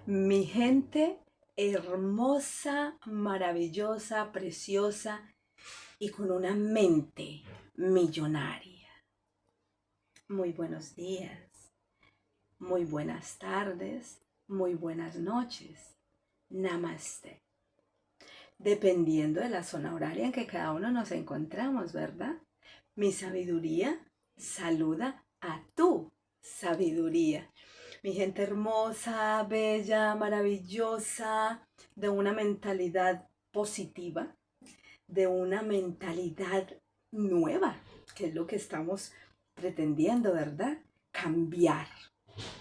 Mi gente hermosa, maravillosa, preciosa y con una mente millonaria. Muy buenos días, muy buenas tardes, muy buenas noches. Namaste. Dependiendo de la zona horaria en que cada uno nos encontramos, ¿verdad? Mi sabiduría saluda a tu sabiduría. Mi gente hermosa, bella, maravillosa, de una mentalidad positiva, de una mentalidad nueva, que es lo que estamos pretendiendo, ¿verdad? Cambiar,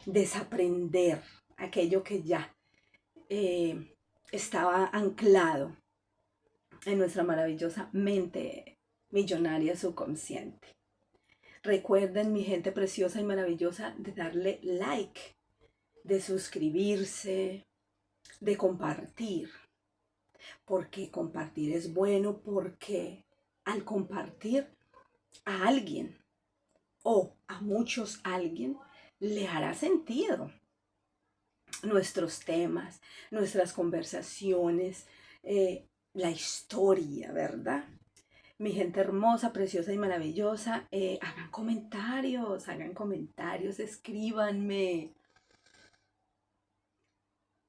desaprender aquello que ya estaba anclado en nuestra maravillosa mente millonaria subconsciente. Recuerden, mi gente preciosa y maravillosa, de darle like, de suscribirse, de compartir, porque compartir es bueno, porque al compartir a alguien o a muchos alguien le hará sentido nuestros temas, nuestras conversaciones, la historia, ¿verdad? Mi gente hermosa, preciosa y maravillosa, hagan comentarios, escríbanme,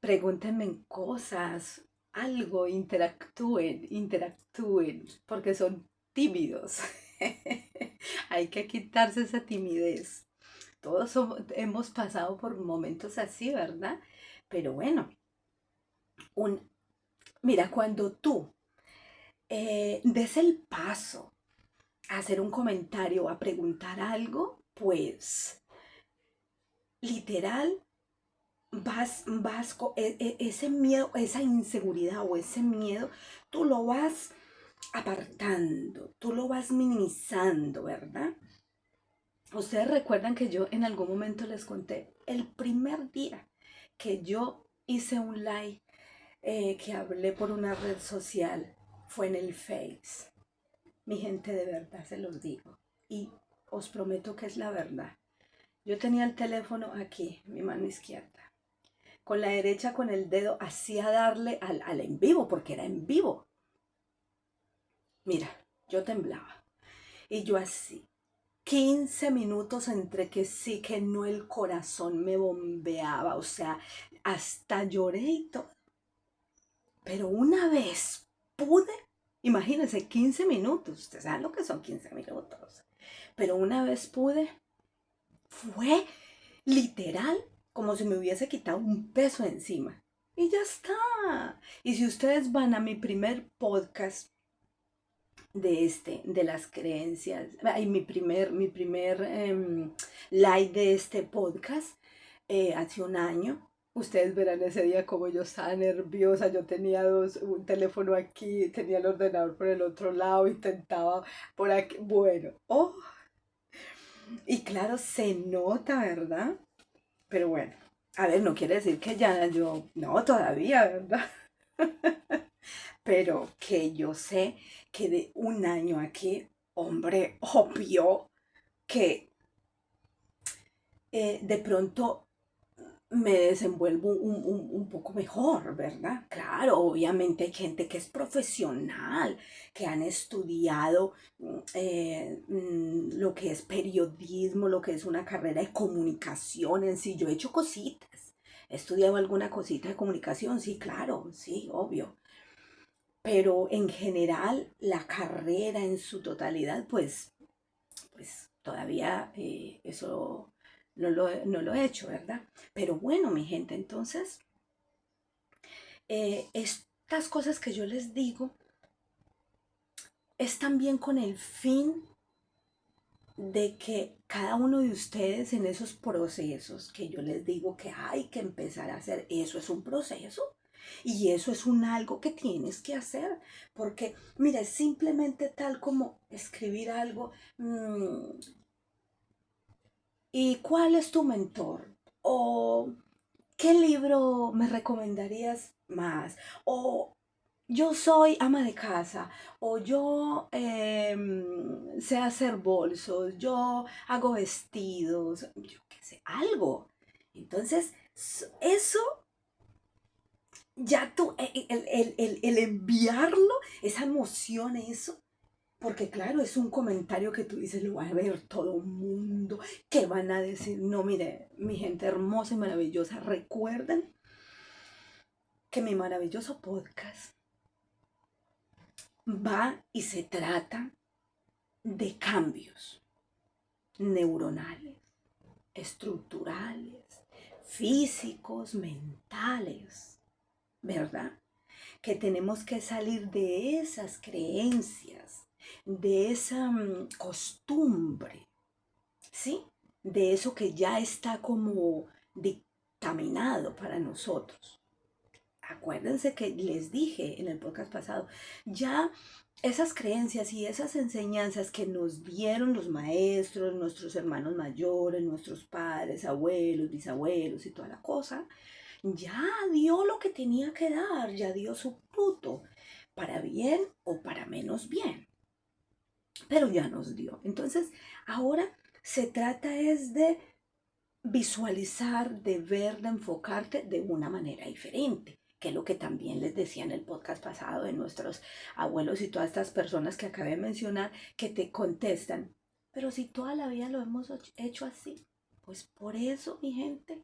pregúntenme cosas, algo, interactúen, porque son tímidos. Hay que quitarse esa timidez. Hemos pasado por momentos así, ¿verdad? Pero bueno, un, mira, cuando tú des el paso a hacer un comentario, a preguntar algo, pues literal ese miedo, esa inseguridad o ese miedo, tú lo vas apartando, tú lo vas minimizando, ¿verdad? Ustedes recuerdan que yo en algún momento les conté el primer día que yo hice un live, que hablé por una red social, fue en el Face. Mi gente, de verdad se los digo. Y os prometo que es la verdad. Yo tenía el teléfono aquí, mi mano izquierda. Con la derecha, con el dedo, hacía darle al en vivo, porque era en vivo. Mira, yo temblaba. Y yo así. 15 minutos entre que sí, que no, el corazón me bombeaba, o sea, hasta lloré y todo. Pero una vez pude, imagínense, 15 minutos, ustedes saben lo que son 15 minutos. Pero una vez pude, fue literal como si me hubiese quitado un peso encima. Y ya está. Y si ustedes van a mi primer podcast de las creencias, y mi primer live de este podcast, hace un año, ustedes verán ese día como yo estaba nerviosa, yo tenía un teléfono aquí, tenía el ordenador por el otro lado, intentaba por aquí, bueno, oh, y claro, se nota, ¿verdad? Pero bueno, a ver, no quiere decir que ya yo, no, todavía, ¿verdad? Pero que yo sé que de un año aquí, hombre, obvio que de pronto me desenvuelvo un poco mejor, ¿verdad? Claro, obviamente hay gente que es profesional, que han estudiado lo que es periodismo, lo que es una carrera de comunicación en sí. Yo he hecho cositas. ¿He estudiado alguna cosita de comunicación? Sí, claro, sí, obvio. Pero en general, la carrera en su totalidad, pues todavía eso no lo he hecho, ¿verdad? Pero bueno, mi gente, entonces, estas cosas que yo les digo es también con el fin de que cada uno de ustedes en esos procesos que yo les digo que hay que empezar a hacer, eso es un proceso y eso es un algo que tienes que hacer, porque mira, es simplemente tal como escribir algo. ¿Y cuál es tu mentor? ¿O qué libro me recomendarías más? ¿O yo soy ama de casa? ¿O yo sé hacer bolsos? ¿Yo hago vestidos? Yo qué sé, algo. Entonces, eso ya tú, el enviarlo, esa emoción, eso, porque claro, es un comentario que tú dices, lo va a ver todo el mundo, ¿qué van a decir? No, mire, mi gente hermosa y maravillosa, recuerden que mi maravilloso podcast va y se trata de cambios neuronales, estructurales, físicos, mentales, ¿verdad? Que tenemos que salir de esas creencias, de esa costumbre, ¿sí? De eso que ya está como dictaminado para nosotros. Acuérdense que les dije en el podcast pasado, ya esas creencias y esas enseñanzas que nos dieron los maestros, nuestros hermanos mayores, nuestros padres, abuelos, bisabuelos y toda la cosa, ya dio lo que tenía que dar, ya dio su fruto, para bien o para menos bien, pero ya nos dio. Entonces, ahora se trata es de visualizar, de ver, de enfocarte de una manera diferente, que es lo que también les decía en el podcast pasado de nuestros abuelos y todas estas personas que acabé de mencionar, que te contestan, pero si toda la vida lo hemos hecho así, pues por eso, mi gente,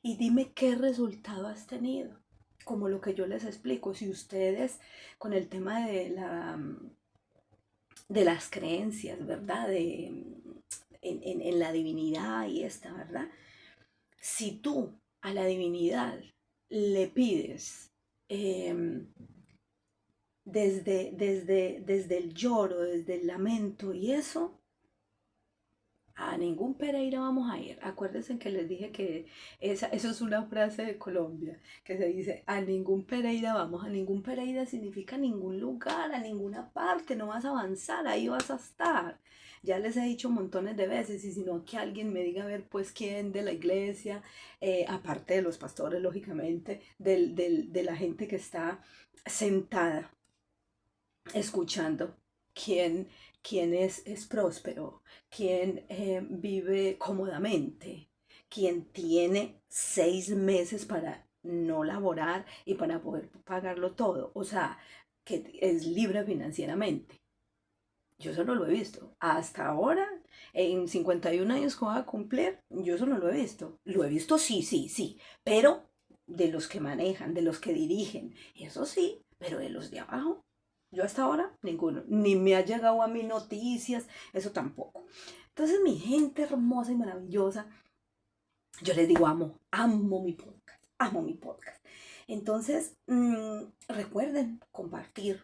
y dime qué resultado has tenido. Como lo que yo les explico, si ustedes con el tema de las creencias, ¿verdad? En la divinidad y esta, ¿verdad? Si tú a la divinidad le pides desde el lloro, desde el lamento y eso, a ningún Pereira vamos a ir. Acuérdense que les dije que eso es una frase de Colombia, que se dice, a ningún Pereira vamos. A ningún Pereira significa ningún lugar, a ninguna parte, no vas a avanzar, ahí vas a estar. Ya les he dicho montones de veces, y si no, que alguien me diga, a ver, pues, quién de la iglesia, aparte de los pastores, lógicamente, de la gente que está sentada escuchando, quién, quién es próspero, quién vive cómodamente, quién tiene 6 meses para no laborar y para poder pagarlo todo, o sea, que es libre financieramente. Yo eso no lo he visto. Hasta ahora, en 51 años que voy a cumplir, yo eso no lo he visto. Lo he visto, sí, sí, sí, pero de los que manejan, de los que dirigen, eso sí, pero de los de abajo, yo hasta ahora, ninguno. Ni me ha llegado a mí noticias, eso tampoco. Entonces, mi gente hermosa y maravillosa, yo les digo, amo mi podcast, amo mi podcast. Entonces, recuerden compartir,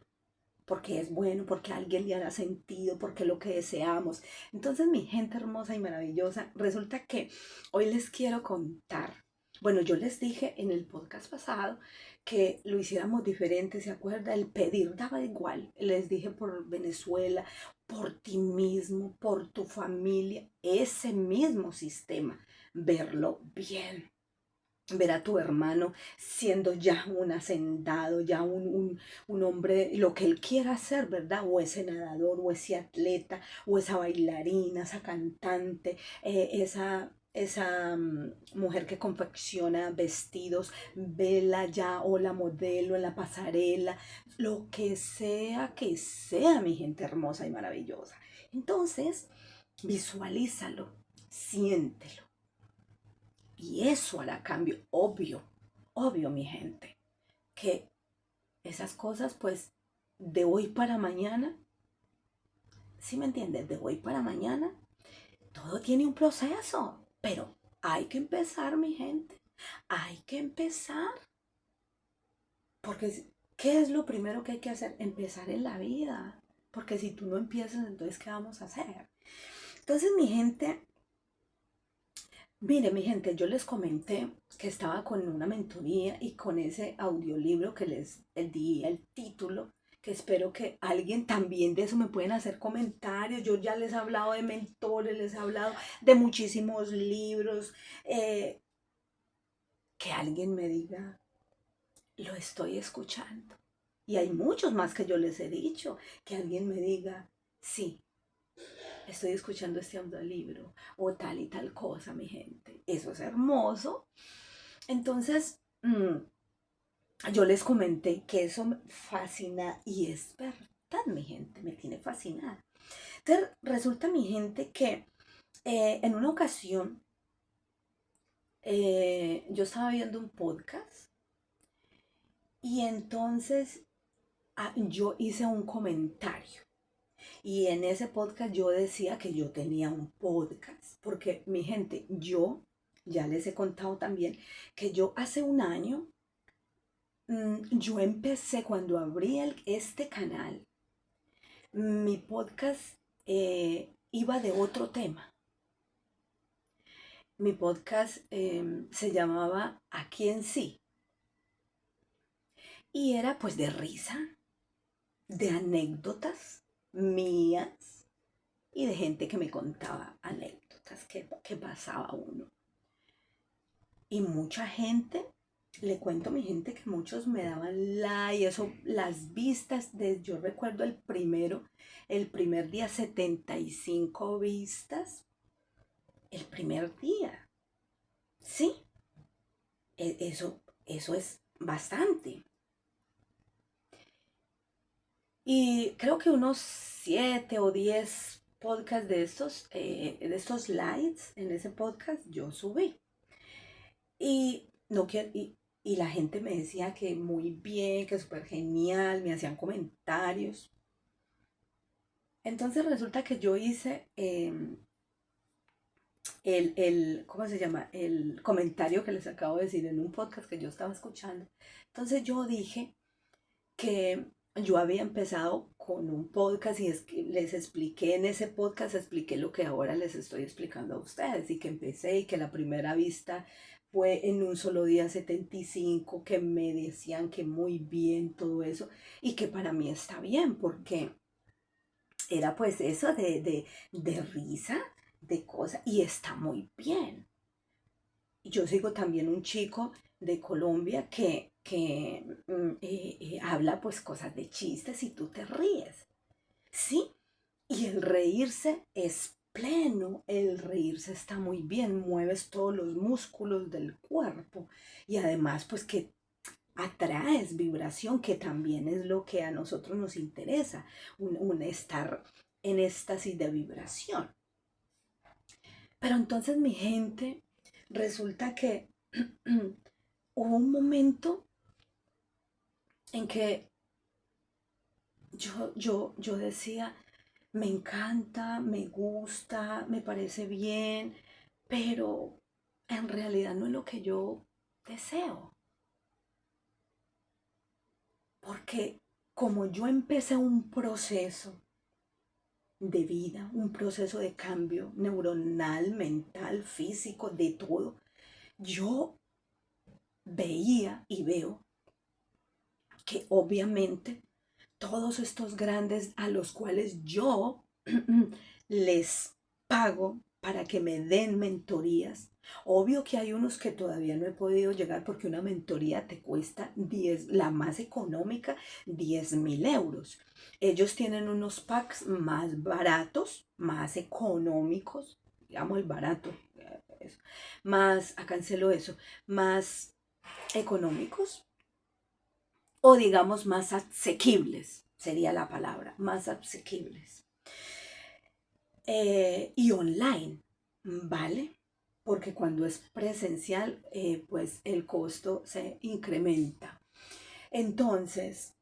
porque es bueno, porque a alguien le hará sentido, porque es lo que deseamos. Entonces, mi gente hermosa y maravillosa, resulta que hoy les quiero contar. Bueno, yo les dije en el podcast pasado que lo hiciéramos diferente, ¿se acuerda? El pedir daba igual. Les dije por Venezuela, por ti mismo, por tu familia, ese mismo sistema, verlo bien, ver a tu hermano siendo ya un hacendado, ya un hombre, lo que él quiera hacer, ¿verdad? O ese nadador, o ese atleta, o esa bailarina, esa cantante, esa mujer que confecciona vestidos, vela ya, o la modelo en la pasarela, lo que sea, mi gente hermosa y maravillosa. Entonces, visualízalo, siéntelo. Y eso hará cambio, obvio, obvio, mi gente, que esas cosas, pues, de hoy para mañana, ¿sí me entiendes? De hoy para mañana, todo tiene un proceso, pero hay que empezar, mi gente, hay que empezar, porque ¿qué es lo primero que hay que hacer? Empezar en la vida, porque si tú no empiezas, entonces, ¿qué vamos a hacer? Entonces, mi gente, mire, mi gente, yo les comenté que estaba con una mentoría y con ese audiolibro que les di el título, que espero que alguien también de eso me pueden hacer comentarios. Yo ya les he hablado de mentores, les he hablado de muchísimos libros. Que alguien me diga, lo estoy escuchando. Y hay muchos más que yo les he dicho, que alguien me diga, sí, estoy escuchando este audiolibro o tal y tal cosa, mi gente. Eso es hermoso. Entonces, yo les comenté que eso me fascina y es verdad, mi gente, me tiene fascinada. Entonces, resulta, mi gente, que en una ocasión yo estaba viendo un podcast y entonces yo hice un comentario. Y en ese podcast yo decía que yo tenía un podcast, porque mi gente, yo ya les he contado también que yo hace un año, yo empecé cuando abrí este canal, mi podcast iba de otro tema. Mi podcast se llamaba Aquí en sí y era pues de risa, de anécdotas mías y de gente que me contaba anécdotas que pasaba uno. Y mucha gente, le cuento a mi gente que muchos me daban like, eso, las vistas, yo recuerdo el primer día 75 vistas, el primer día, sí, eso es bastante. Y creo que unos 7 o 10 podcasts de estos lives en ese podcast yo subí. Y, no, y la gente me decía que muy bien, que súper genial, me hacían comentarios. Entonces resulta que yo hice ¿cómo se llama? El comentario que les acabo de decir en un podcast que yo estaba escuchando. Entonces yo dije que yo había empezado con un podcast y es que les expliqué en ese podcast, expliqué lo que ahora les estoy explicando a ustedes y que empecé y que la primera vista fue en un solo día 75, que me decían que muy bien todo eso y que para mí está bien porque era pues eso de risa, de cosas y está muy bien. Yo sigo también un chico de Colombia que habla pues cosas de chistes y tú te ríes, ¿sí? Y el reírse es pleno, el reírse está muy bien, mueves todos los músculos del cuerpo y además pues que atraes vibración, que también es lo que a nosotros nos interesa, un estar en éxtasis de vibración. Pero entonces mi gente, resulta que hubo un momento en que yo decía, me encanta, me gusta, me parece bien, pero en realidad no es lo que yo deseo. Porque como yo empecé un proceso de vida, un proceso de cambio neuronal, mental, físico, de todo, yo veía y veo que obviamente todos estos grandes a los cuales yo les pago para que me den mentorías. Obvio que hay unos que todavía no he podido llegar porque una mentoría te cuesta 10, la más económica, 10.000 euros. Ellos tienen unos packs más baratos, más económicos, digamos el barato, más, cancelo eso, más económicos o digamos más asequibles, sería la palabra, más asequibles. Y online, ¿vale? Porque cuando es presencial, pues el costo se incrementa. Entonces,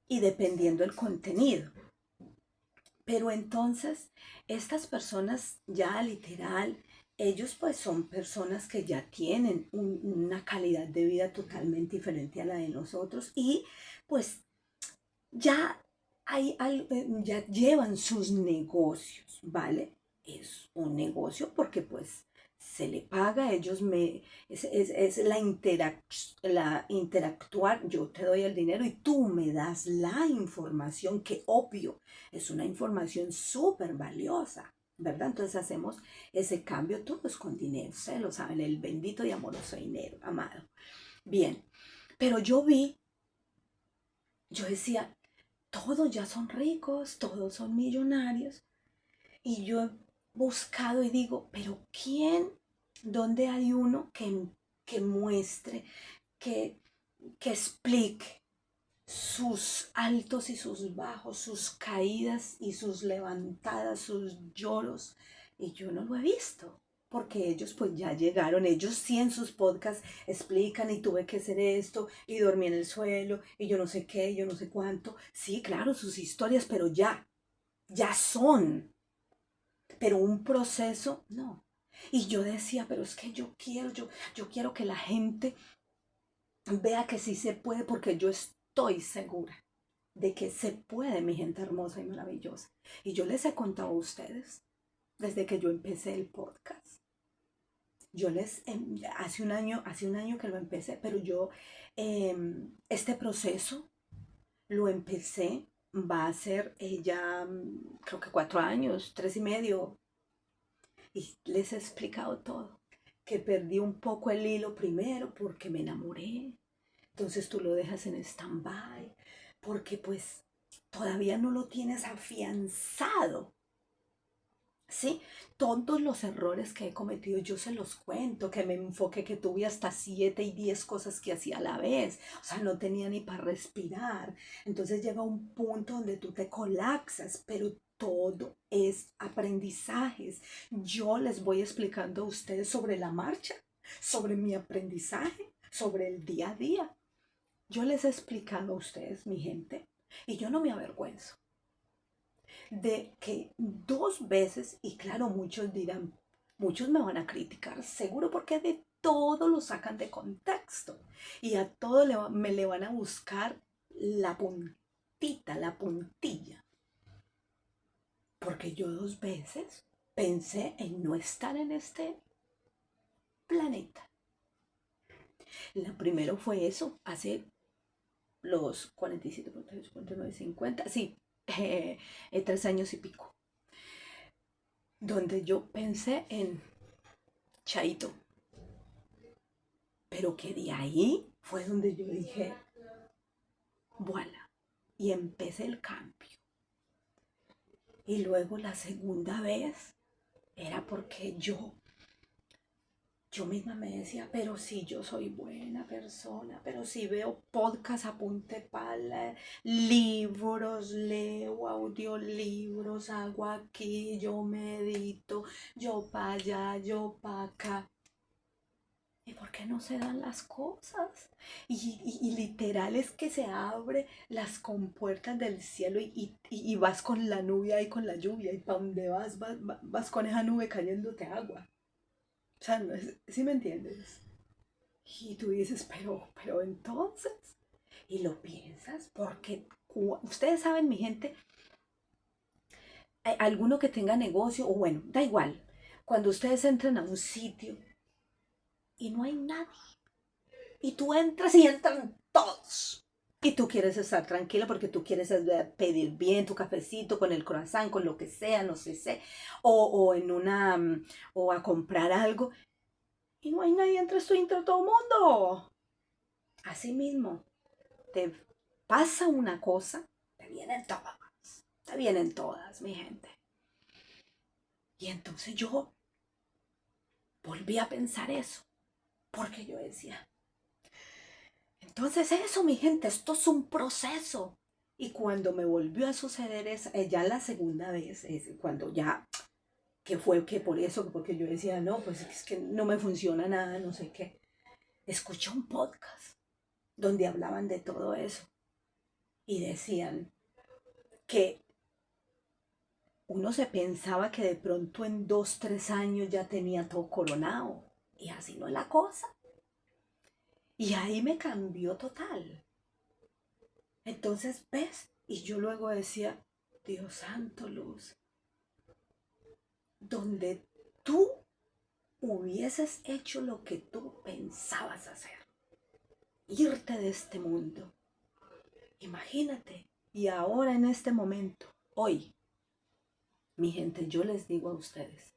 y dependiendo del contenido. Pero entonces, estas personas ya literal, ellos pues son personas que ya tienen una calidad de vida totalmente diferente a la de nosotros y pues ya ya llevan sus negocios, ¿vale? Es un negocio porque pues se le paga, es la interactuar, yo te doy el dinero y tú me das la información que obvio es una información súper valiosa, ¿verdad? Entonces hacemos ese cambio todos con dinero, ustedes lo saben, el bendito y amoroso dinero, amado. Bien, pero yo decía, todos ya son ricos, todos son millonarios. Y yo he buscado y digo, pero ¿quién? ¿Dónde hay uno que muestre que que explique sus altos y sus bajos, sus caídas y sus levantadas, sus lloros. Y yo no lo he visto, porque ellos pues ya llegaron, ellos sí en sus podcasts explican y tuve que hacer esto y dormí en el suelo y yo no sé qué, yo no sé cuánto. Sí, claro, sus historias, pero ya son, pero un proceso, no. Y yo decía, pero es que yo quiero que la gente vea que sí se puede, porque yo estoy segura de que se puede, mi gente hermosa y maravillosa. Y yo les he contado a ustedes desde que yo empecé el podcast. Yo les, hace un año que lo empecé, pero yo, este proceso lo empecé, va a ser ya, creo que 4 años, 3 y medio, y les he explicado todo. Que perdí un poco el hilo primero porque me enamoré. Entonces tú lo dejas en stand-by porque pues todavía no lo tienes afianzado. ¿Sí? Todos los errores que he cometido yo se los cuento, que me enfoqué, que tuve hasta 7 y 10 cosas que hacía a la vez, o sea, no tenía ni para respirar. Entonces llega un punto donde tú te colapsas, pero todo es aprendizajes. Yo les voy explicando a ustedes sobre la marcha, sobre mi aprendizaje, sobre el día a día. Yo les he explicado a ustedes, mi gente, y yo no me avergüenzo de que 2 veces, y claro, muchos dirán, muchos me van a criticar, seguro, porque de todo lo sacan de contexto y a todo me le van a buscar la puntita, la puntilla, porque yo 2 veces pensé en no estar en este planeta. La primero fue eso, hace los 47, 48, 49, 50, sí, 3 años y pico, donde yo pensé en Chaito, pero que de ahí fue donde yo dije, voilà, y empecé el cambio. Y luego la segunda vez era porque yo misma me decía, pero si yo soy buena persona, pero si veo podcast apunte pala, libros, leo audiolibros, hago aquí, yo medito, yo para allá, yo para acá. ¿Y por qué no se dan las cosas? Y literal es que se abre las compuertas del cielo y vas con la nube y con la lluvia. ¿Y para dónde vas con esa nube cayéndote agua? O sea, no es, ¿sí me entiendes? Y tú dices, pero entonces, y lo piensas, porque ustedes saben, mi gente, alguno que tenga negocio, o bueno, da igual, cuando ustedes entran a un sitio y no hay nadie, y tú entras y entran todos. Y tú quieres estar tranquila porque tú quieres pedir bien tu cafecito con el croissant, con lo que sea, no sé, o en una, o a comprar algo. Y no hay nadie, entras tú y entra todo el mundo. Así mismo, te pasa una cosa, te vienen todas, mi gente. Y entonces yo volví a pensar eso, porque yo decía, entonces eso, mi gente, esto es un proceso. Y cuando me volvió a suceder ya la segunda vez, cuando ya, que fue que por eso, porque yo decía, no, pues es que no me funciona nada, no sé qué. Escuché un podcast donde hablaban de todo eso y decían que uno se pensaba que de pronto en 2, 3 años ya tenía todo coronado. Y así no es la cosa. Y ahí me cambió total. Entonces, ¿ves? Y yo luego decía, Dios santo, Luz, donde tú hubieses hecho lo que tú pensabas hacer, irte de este mundo, imagínate, y ahora en este momento, hoy, mi gente, yo les digo a ustedes,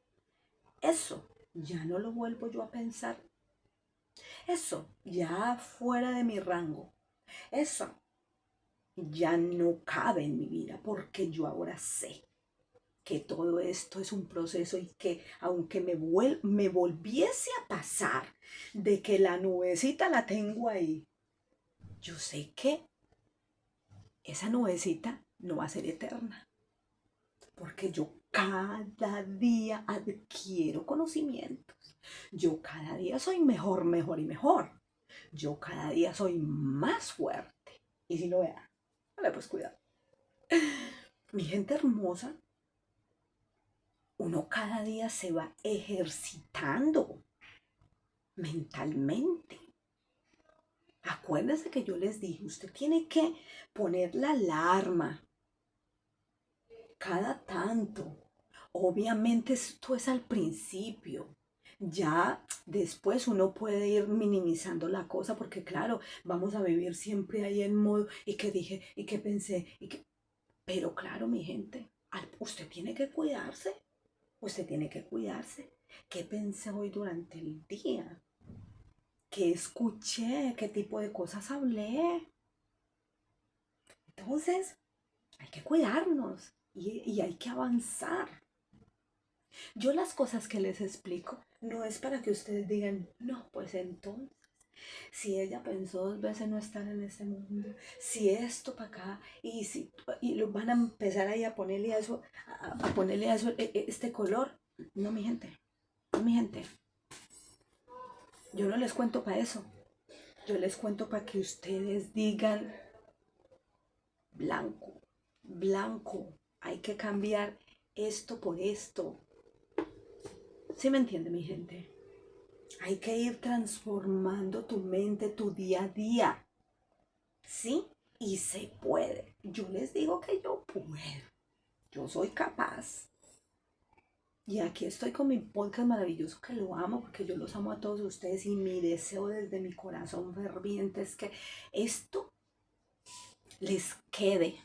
eso ya no lo vuelvo yo a pensar, eso ya fuera de mi rango, eso ya no cabe en mi vida, porque yo ahora sé que todo esto es un proceso y que aunque me volviese a pasar de que la nubecita la tengo ahí yo sé que esa nubecita no va a ser eterna, porque yo cada día adquiero conocimientos. Yo cada día soy mejor, mejor y mejor. Yo cada día soy más fuerte. Y si lo vean, vale, pues cuidado. Mi gente hermosa, uno cada día se va ejercitando mentalmente. Acuérdense que yo les dije, usted tiene que poner la alarma cada tanto. Obviamente esto es al principio. Ya después uno puede ir minimizando la cosa porque claro, vamos a vivir siempre ahí en modo y que dije y que pensé y que... Pero claro, mi gente, usted tiene que cuidarse. Usted tiene que cuidarse. ¿Qué pensé hoy durante el día? ¿Qué escuché? ¿Qué tipo de cosas hablé? Entonces, hay que cuidarnos y hay que avanzar. Yo las cosas que les explico no es para que ustedes digan, no, pues entonces, si ella pensó 2 veces no estar en este mundo, si esto para acá, y lo van a empezar ahí a ponerle a eso, a ponerle a eso este color. No, mi gente, no, mi gente. Yo no les cuento para eso. Yo les cuento para que ustedes digan blanco, blanco. Hay que cambiar esto por esto. ¿Sí me entiende, mi gente? Hay que ir transformando tu mente, tu día a día. ¿Sí? Y se puede. Yo les digo que yo puedo. Yo soy capaz. Y aquí estoy con mi podcast maravilloso que lo amo porque yo los amo a todos ustedes y mi deseo desde mi corazón ferviente es que esto les quede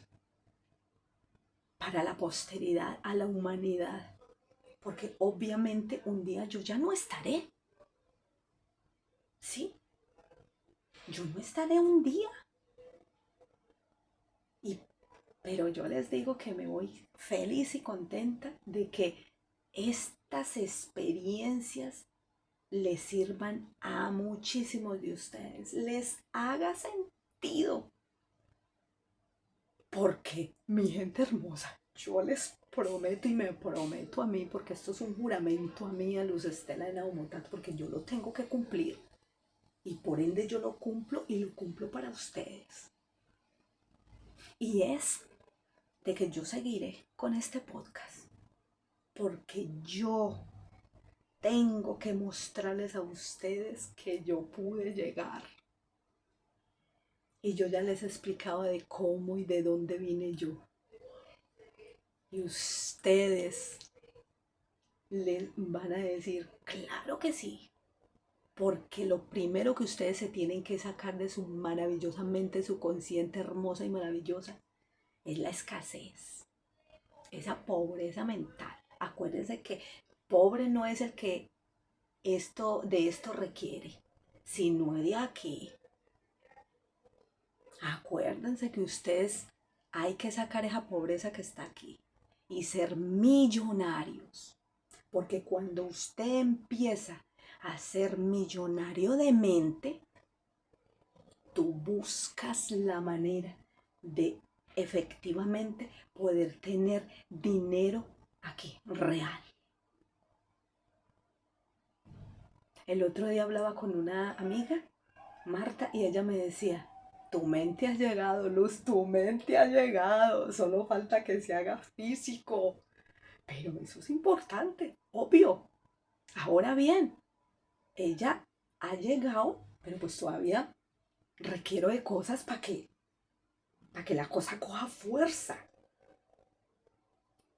para la posteridad, a la humanidad. Porque obviamente un día yo ya no estaré. ¿Sí? Yo no estaré un día. Y, pero yo les digo que me voy feliz y contenta de que estas experiencias les sirvan a muchísimos de ustedes. Les haga sentido. Porque, mi gente hermosa, yo les prometo y me prometo a mí, porque esto es un juramento a mí, a Luz Estela de Naumotat, porque yo lo tengo que cumplir. Y por ende yo lo cumplo y lo cumplo para ustedes. Y es de que yo seguiré con este podcast. Porque yo tengo que mostrarles a ustedes que yo pude llegar. Y yo ya les he explicado de cómo y de dónde vine yo. Y ustedes les van a decir, claro que sí. Porque lo primero que ustedes se tienen que sacar de su maravillosa mente, su consciente hermosa y maravillosa, es la escasez. Esa pobreza mental. Acuérdense que pobre no es el que de esto requiere, sino de aquí. Acuérdense que ustedes hay que sacar esa pobreza que está aquí y ser millonarios. Porque cuando usted empieza a ser millonario de mente, tú buscas la manera de efectivamente poder tener dinero aquí, real. El otro día hablaba con una amiga, Marta, y ella me decía, tu mente ha llegado, Luz, tu mente ha llegado, solo falta que se haga físico. Pero eso es importante, obvio. Ahora bien, ella ha llegado, pero pues todavía requiero de cosas para que la cosa coja fuerza.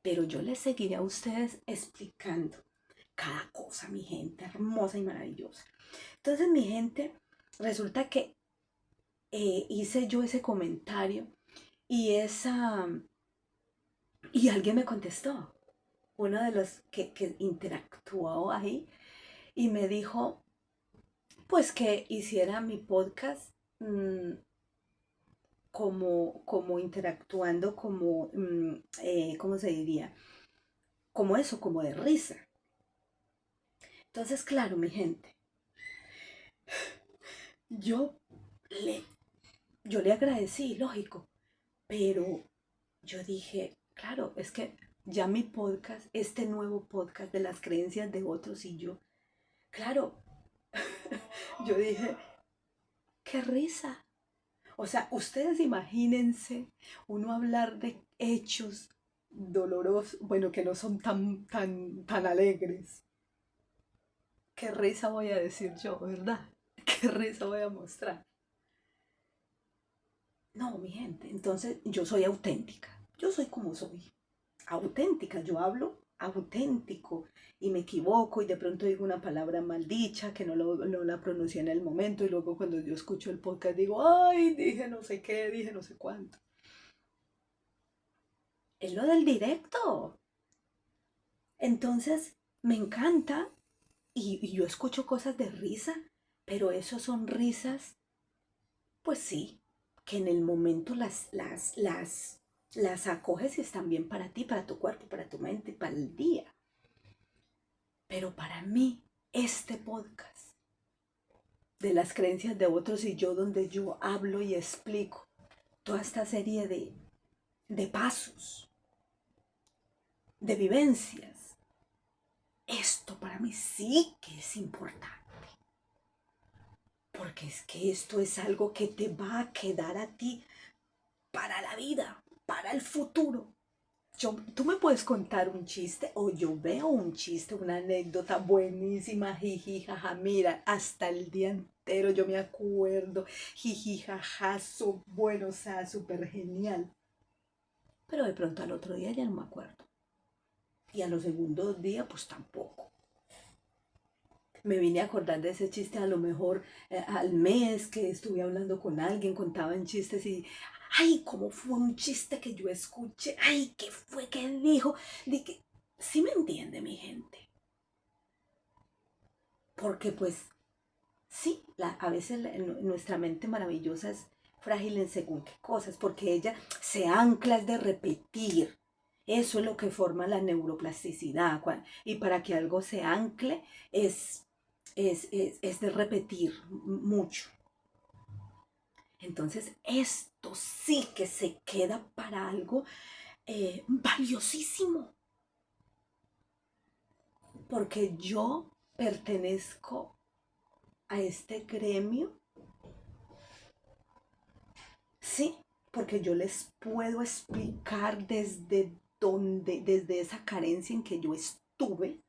Pero yo les seguiré a ustedes explicando cada cosa, mi gente hermosa y maravillosa. Entonces, mi gente, resulta que hice yo ese comentario y y alguien me contestó, uno de los que interactuó ahí, y me dijo, pues que hiciera mi podcast como interactuando, ¿cómo se diría? Como eso, como de risa. Entonces, claro, mi gente, yo le yo le agradecí, lógico, pero yo dije, claro, es que ya mi podcast, este nuevo podcast de las creencias de otros y yo, claro, yo dije, qué risa. O sea, ustedes imagínense uno hablar de hechos dolorosos, bueno, que no son tan alegres. Qué risa voy a decir yo, ¿verdad? Qué risa voy a mostrar. No, mi gente, entonces yo soy auténtica. Yo soy como soy. Auténtica, yo hablo auténtico y me equivoco y de pronto digo una palabra mal dicha que no la pronuncié en el momento y luego cuando yo escucho el podcast digo, ay, dije no sé qué, dije no sé cuánto. Es lo del directo. Entonces, me encanta y yo escucho cosas de risa, pero esos son risas, pues sí, que en el momento las acoges y están bien para ti, para tu cuerpo, para tu mente, para el día. Pero para mí, este podcast de las creencias de otros y yo, donde yo hablo y explico toda esta serie de pasos, de vivencias, esto para mí sí que es importante. Porque es que esto es algo que te va a quedar a ti para la vida, para el futuro. Tú me puedes contar un chiste o yo veo un chiste, una anécdota buenísima, jiji, jaja, mira, hasta el día entero yo me acuerdo, jiji, jaja, bueno, o sea, súper genial. Pero de pronto al otro día ya no me acuerdo. Y a los segundos días, pues tampoco. Me vine a acordar de ese chiste a lo mejor al mes que estuve hablando con alguien, contaban chistes y, ay, ¿cómo fue un chiste que yo escuché? Ay, ¿qué fue que dijo? Sí me entiende mi gente, porque pues sí, a veces nuestra mente maravillosa es frágil en según qué cosas, porque ella se ancla es de repetir. Eso es lo que forma la neuroplasticidad. Y para que algo se ancle es, es de repetir mucho. Entonces, esto sí que se queda para algo valiosísimo. Porque yo pertenezco a este gremio. Sí, porque yo les puedo explicar desde esa carencia en que yo estuve,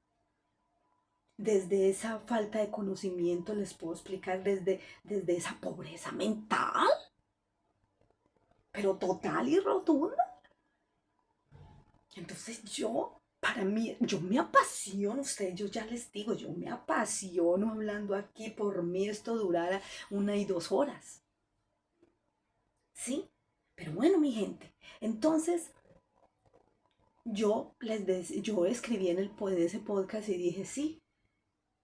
desde esa falta de conocimiento, les puedo explicar desde esa pobreza mental, pero total y rotunda. Entonces para mí, yo me apasiono, ustedes, yo ya les digo, yo me apasiono hablando aquí, por mí esto durara 1 y 2 horas. ¿Sí? Pero bueno, mi gente, entonces yo escribí en ese podcast y dije, sí,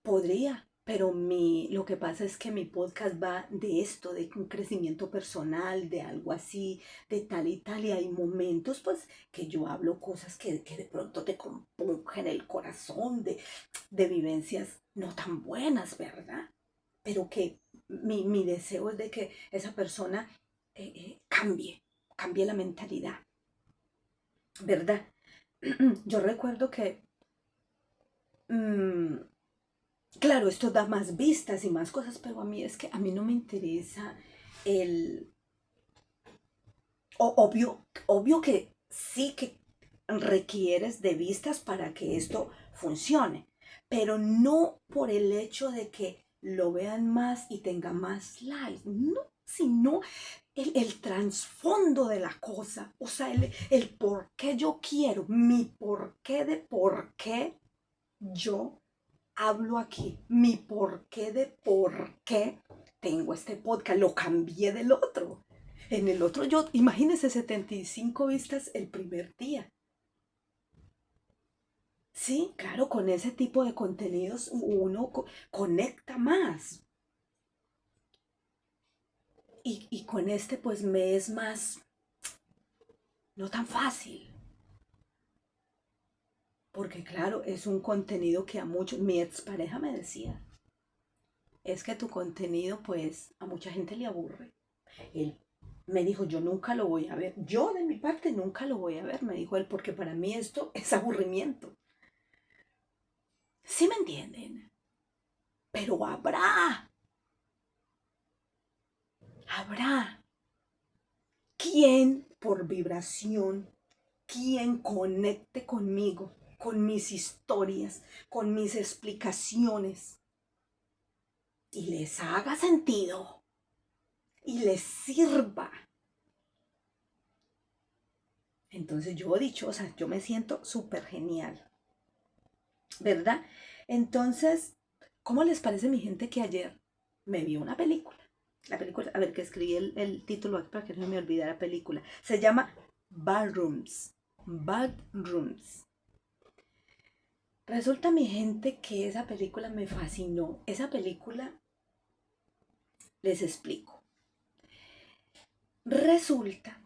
podría, pero lo que pasa es que mi podcast va de esto, de un crecimiento personal, de algo así, de tal y tal, y hay momentos pues que yo hablo cosas que de pronto te compungen el corazón, de vivencias no tan buenas, ¿verdad? Pero que mi deseo es de que esa persona cambie la mentalidad, ¿verdad? Yo recuerdo que, mm, claro, esto da más vistas y más cosas, pero a mí es que a mí no me interesa el... obvio que sí que requieres de vistas para que esto funcione, pero no por el hecho de que lo vean más y tenga más likes, no, sino el trasfondo de la cosa, o sea, el por qué yo quiero, mi por qué de por qué yo hablo aquí, mi porqué de por qué tengo este podcast, lo cambié del otro. En el otro yo, imagínense, 75 vistas el primer día. Sí, claro, con ese tipo de contenidos uno conecta más. Y con este pues me es más, no tan fácil. Porque claro, es un contenido que a muchos, mi expareja me decía, es que tu contenido pues a mucha gente le aburre. El Me dijo, yo nunca lo voy a ver. Yo de mi parte nunca lo voy a ver, me dijo él, porque para mí esto es aburrimiento. ¿Sí me entienden? Pero habrá quien por vibración, quien conecte conmigo, con mis historias, con mis explicaciones y les haga sentido y les sirva. Entonces yo dichosa, yo me siento súper genial, ¿verdad? Entonces, ¿cómo les parece mi gente que ayer me vi una película? La película, a ver, que escribí el título aquí para que no me olvide la película. Se llama Bad Rooms. Bad Rooms. Resulta, mi gente, que esa película me fascinó. Esa película, les explico. Resulta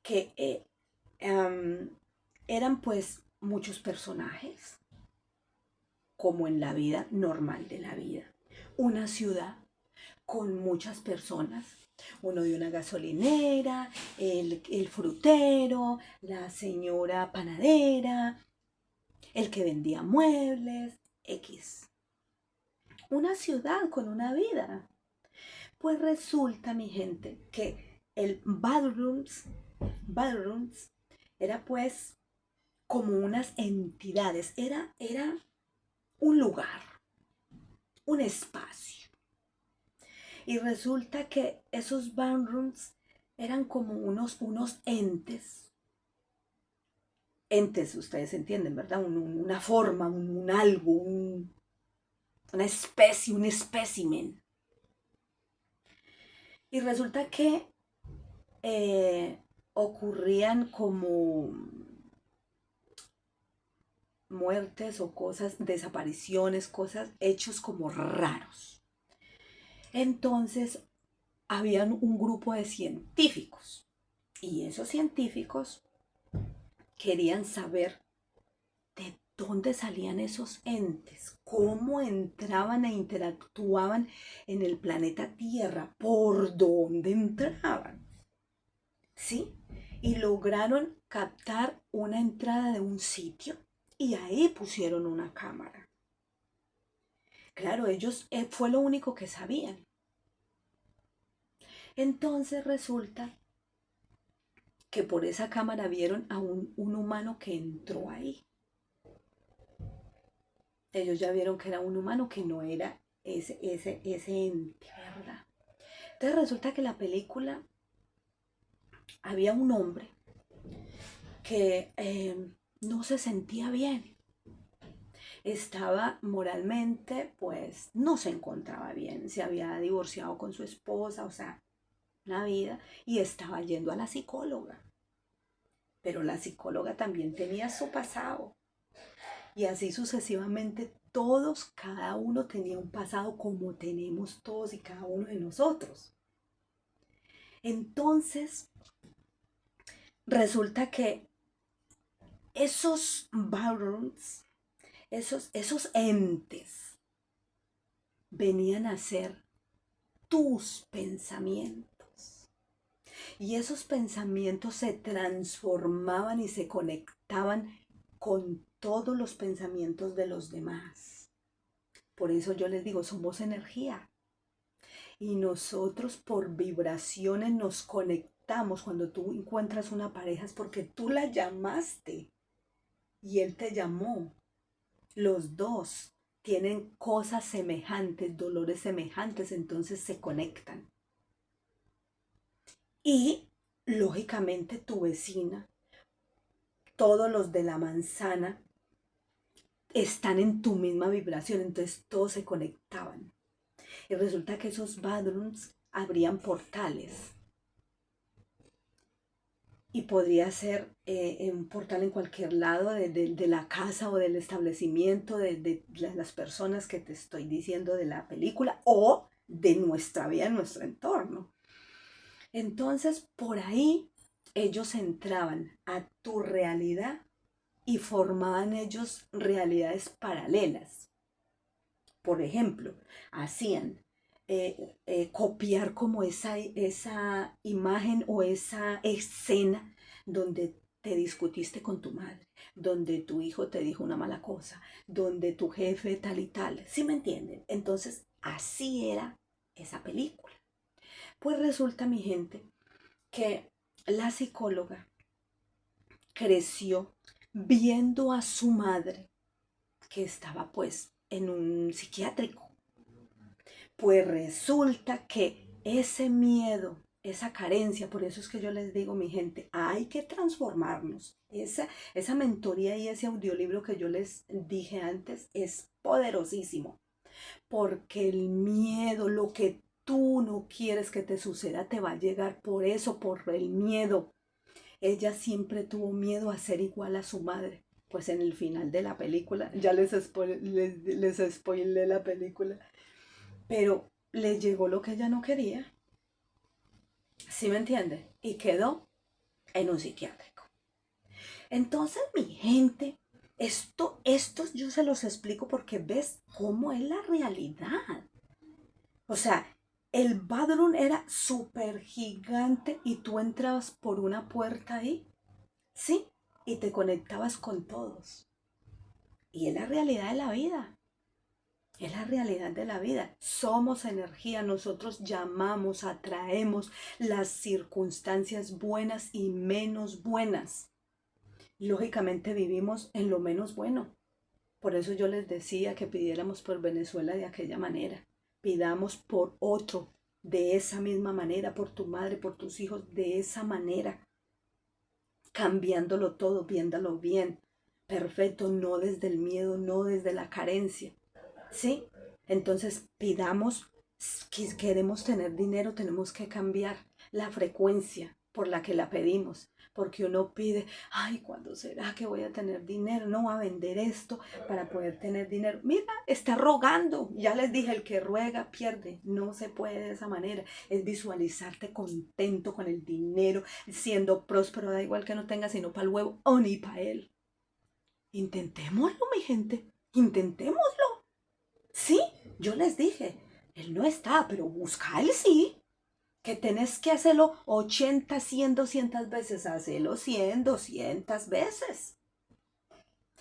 que eran pues muchos personajes, como en la vida normal de la vida. Una ciudad con muchas personas. Uno de una gasolinera, el frutero, la señora panadera, el que vendía muebles, X. Una ciudad con una vida. Pues resulta, mi gente, que el Ballrooms era pues como unas entidades, era un lugar, un espacio. Y resulta que esos ballrooms eran como unos entes, ustedes entienden, ¿verdad? Una forma, un algo, una especie, un espécimen. Y resulta que ocurrían como muertes o cosas, desapariciones, cosas, hechos como raros. Entonces, habían un grupo de científicos y esos científicos querían saber de dónde salían esos entes, cómo entraban e interactuaban en el planeta Tierra, por dónde entraban. ¿Sí? Y lograron captar una entrada de un sitio y ahí pusieron una cámara. Claro, ellos fue lo único que sabían. Entonces resulta que por esa cámara vieron a un humano que entró ahí. Ellos ya vieron que era un humano, que no era ese ente, ¿verdad? Entonces resulta que en la película había un hombre que no se sentía bien. Estaba moralmente, pues no se encontraba bien. Se había divorciado con su esposa, o sea, una vida, y estaba yendo a la psicóloga. Pero la psicóloga también tenía su pasado. Y así sucesivamente todos, cada uno tenía un pasado como tenemos todos y cada uno de nosotros. Entonces, resulta que esos barons, esos entes, venían a ser tus pensamientos. Y esos pensamientos se transformaban y se conectaban con todos los pensamientos de los demás. Por eso yo les digo, somos energía. Y nosotros por vibraciones nos conectamos. Cuando tú encuentras una pareja es porque tú la llamaste y él te llamó. Los dos tienen cosas semejantes, dolores semejantes, entonces se conectan. Y lógicamente tu vecina, todos los de la manzana están en tu misma vibración, entonces todos se conectaban. Y resulta que esos bedrooms abrían portales. Y podría ser un portal en cualquier lado de la casa o del establecimiento, de las personas que te estoy diciendo de la película o de nuestra vida, en nuestro entorno. Entonces, por ahí ellos entraban a tu realidad y formaban ellos realidades paralelas. Por ejemplo, hacían copiar como esa imagen o esa escena donde te discutiste con tu madre, donde tu hijo te dijo una mala cosa, donde tu jefe tal y tal. ¿Sí me entienden? Entonces, así era esa película. Pues resulta, mi gente, que la psicóloga creció viendo a su madre que estaba pues en un psiquiátrico. Pues resulta que ese miedo, esa carencia, por eso es que yo les digo, mi gente, hay que transformarnos. Esa mentoría y ese audiolibro que yo les dije antes es poderosísimo, porque el miedo, lo que tú no quieres que te suceda, te va a llegar por eso, por el miedo. Ella siempre tuvo miedo a ser igual a su madre. Pues en el final de la película, ya les spoilé la película, pero le llegó lo que ella no quería, ¿sí me entiende? Y quedó en un psiquiátrico. Entonces, mi gente, esto yo se los explico porque ves cómo es la realidad. O sea, el Badroom era súper gigante y tú entrabas por una puerta ahí, ¿sí? Y te conectabas con todos. Y es la realidad de la vida. Es la realidad de la vida. Somos energía. Nosotros llamamos, atraemos las circunstancias buenas y menos buenas. Lógicamente vivimos en lo menos bueno. Por eso yo les decía que pidiéramos por Venezuela de aquella manera. Pidamos por otro de esa misma manera, por tu madre, por tus hijos, de esa manera. Cambiándolo todo, viéndolo bien. Perfecto, no desde el miedo, no desde la carencia. ¿Sí? Entonces pidamos, si queremos tener dinero, tenemos que cambiar la frecuencia por la que la pedimos. Porque uno pide, ay, ¿cuándo será que voy a tener dinero? No va a vender esto para poder tener dinero. Mira, está rogando. Ya les dije, el que ruega pierde. No se puede de esa manera. Es visualizarte contento con el dinero, siendo próspero, da igual que no tenga sino para el huevo o ni para él. Intentémoslo, mi gente. Intentémoslo. Sí, yo les dije, él no está, pero busca él sí. Que tenés que hacerlo 80, 100, 200 veces. Hacelo 100, 200 veces.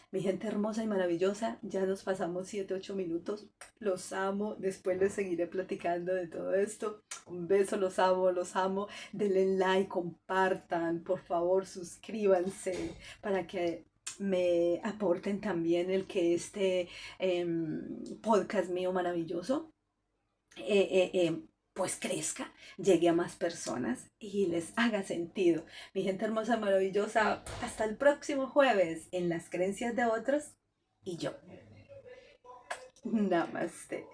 Mi gente hermosa y maravillosa, ya nos pasamos 7, 8 minutos. Los amo. Después les seguiré platicando de todo esto. Un beso, los amo, los amo. Denle like, compartan, por favor, suscríbanse para que me aporten también el que este podcast mío maravilloso pues crezca, llegue a más personas y les haga sentido. Mi gente hermosa, maravillosa, hasta el próximo jueves en las creencias de otros y yo. Namaste.